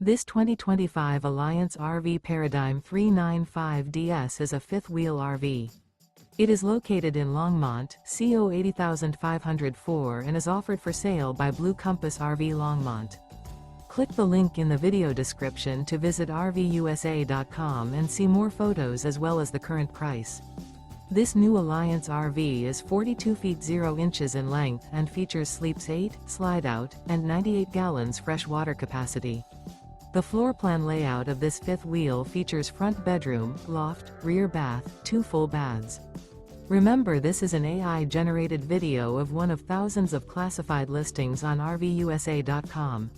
This 2025 Alliance RV Paradigm 395DS is a fifth-wheel RV. It is located in Longmont, CO 80504 and is offered for sale by Blue Compass RV Longmont. Click the link in the video description to visit RVUSA.com and see more photos as well as the current price. This new Alliance RV is 42 feet 0 inches in length and features sleeps 8, slide-out, and 98 gallons fresh water capacity. The floor plan layout of this fifth wheel features front bedroom, loft, rear bath, 2 full baths. Remember, this is an AI-generated video of one of thousands of classified listings on RVUSA.com.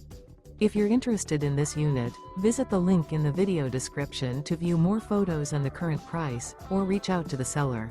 If you're interested in this unit, visit the link in the video description to view more photos and the current price, or reach out to the seller.